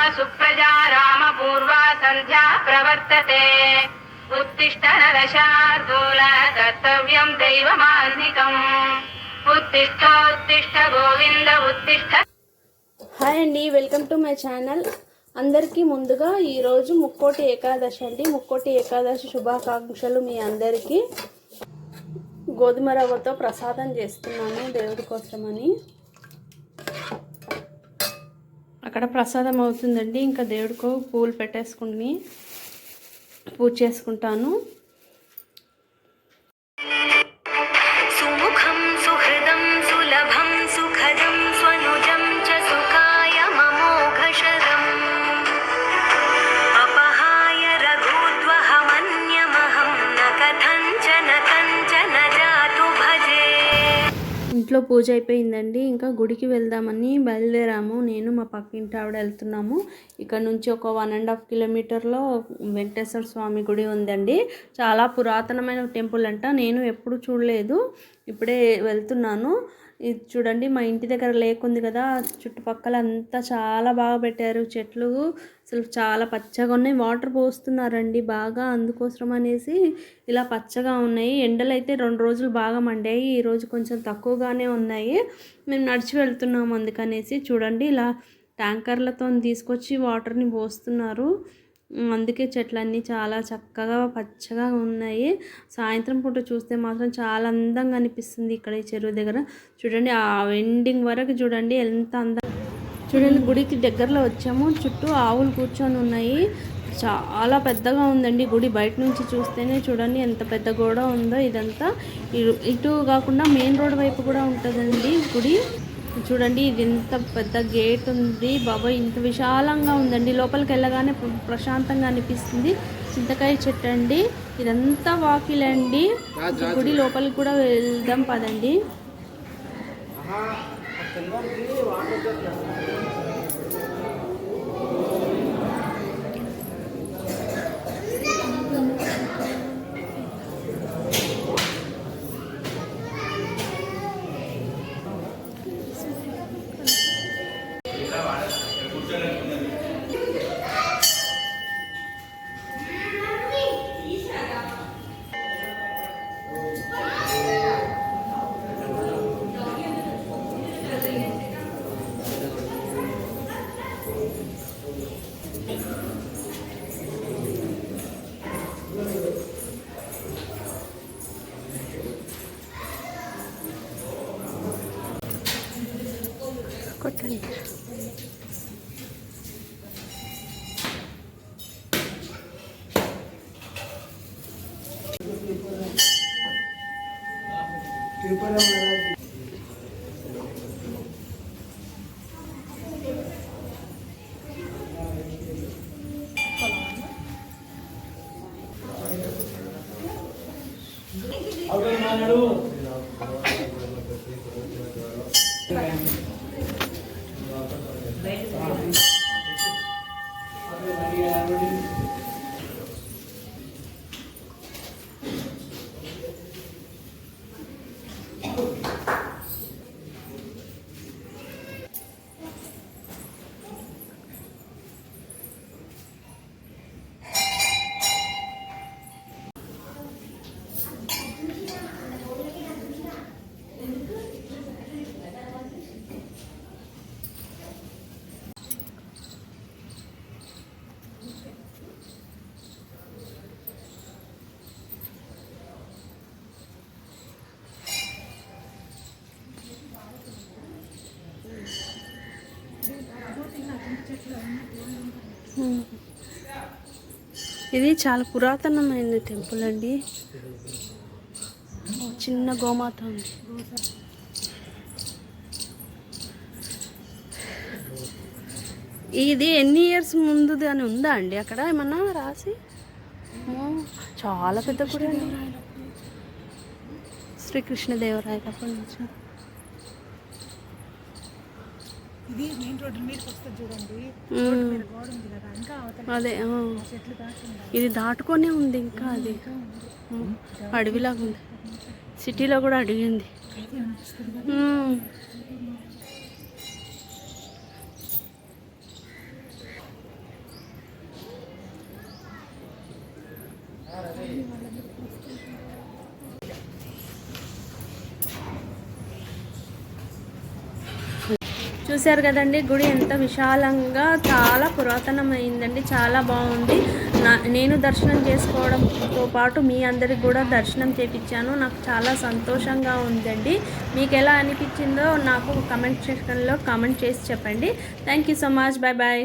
सुप्रजा रामपूर्वा सन्ध्या प्रवर्तते उत्तिष्ठ नरशार्दूल कर्तव्यं दैवमान्निकम् उत्तिष्ठोत्तिष्ठ गोविन्द उत्तिष्ठ। హాయ్ అండి, వెల్కమ్ టు మై ఛానల్. అందరికీ ముందుగా ఈరోజు ముక్కోటి ఏకాదశి అండి. ముక్కోటి ఏకాదశి శుభాకాంక్షలు మీ అందరికీ. గోధుమ రవ్వతో ప్రసాదం చేస్తున్నాను దేవుడి కోసమని. అక్కడ ప్రసాదం అవుతుందండి. ఇంకా దేవుడికి పూలు పెట్టేసుకుని పూజ చేసుకుంటాను. ఇంట్లో పూజ అయిపోయిందండి. ఇంకా గుడికి వెళ్దామని బయలుదేరాము. నేను మా పక్కింటి ఆవిడ వెళ్తున్నాము. ఇక్కడ నుంచి ఒక 1.5 కిలోమీటర్లో వెంకటేశ్వర స్వామి గుడి ఉందండి. చాలా పురాతనమైన టెంపుల్ అంట. నేను ఎప్పుడు చూడలేదు, ఇప్పుడే వెళ్తున్నాను. ఇది చూడండి, మా ఇంటి దగ్గర లేక్ ఉంది కదా, చుట్టుపక్కల అంతా చాలా బాగా పెట్టారు. చెట్లు అసలు చాలా పచ్చగా ఉన్నాయి. వాటర్ పోస్తున్నారండి బాగా, అందుకోసం అనేసి ఇలా పచ్చగా ఉన్నాయి. ఎండలు అయితే 2 రోజులు బాగా మండాయి, ఈరోజు కొంచెం తక్కువగానే ఉన్నాయి. మేము నడిచి వెళ్తున్నాము, అందుకనేసి చూడండి ఇలా ట్యాంకర్లతో తీసుకొచ్చి వాటర్ని పోస్తున్నారు. అందుకే చెట్లన్నీ చాలా చక్కగా పచ్చగా ఉన్నాయి. సాయంత్రం పూట చూస్తే మాత్రం చాలా అందంగా అనిపిస్తుంది. ఇక్కడ ఈ చెరువు దగ్గర చూడండి, ఆ ఎండింగ్ వరకు చూడండి ఎంత అందంగా. చూడండి, గుడికి దగ్గరలో వచ్చాము. చుట్టూ ఆవులు కూర్చొని ఉన్నాయి. చాలా పెద్దగా ఉందండి గుడి. బయట నుంచి చూస్తేనే చూడండి ఎంత పెద్ద గోడ ఉందో. ఇదంతా ఇటు కాకుండా మెయిన్ రోడ్ వైపు కూడా ఉంటుందండి గుడి. చూడండి, ఇది ఎంత పెద్ద గేట్ ఉంది బాబాయ్, ఇంత విశాలంగా ఉందండి. లోపలికి వెళ్ళగానే ప్రశాంతంగా అనిపిస్తుంది. చింతకాయ చెట్టు అండి, ఇదంతా వాకిలండి. గుడి లోపలికి కూడా వెళ్దాం పదండి. కొట్టండి. ఇది చాలా పురాతనమైన టెంపుల్ అండి. చిన్న గోమాత ఉంది. ఇది ఎన్ని ఇయర్స్ ముందుది అని ఉందా అండి అక్కడ ఏమన్నా రాసి? చాలా పెద్ద గుడి అండి. శ్రీకృష్ణదేవరాయలప్పటి నుంచి. ఇది మెయిన్ రోడ్ మీదకి వస్తుంది చూడండి, గోడ ఉంది కదా, ఇంకా అదే ఇది దాటుకొనే ఉంది. ఇంకా అది అడవిలాగా ఉంది. సిటీలో కూడా అడవి ఉంది. చూశారు కదండి, గుడి ఎంత విశాలంగా చాలా పురాతనమైందండి, చాలా బాగుంది. నేను దర్శనం చేసుకోవడంతో పాటు మీ అందరికి కూడా దర్శనం చేయించాను. నాకు చాలా సంతోషంగా ఉందండి. మీకు ఎలా అనిపించిందో నాకు కమెంట్ సెక్షన్లో కామెంట్ చేసి చెప్పండి. Thank you so much. Bye bye.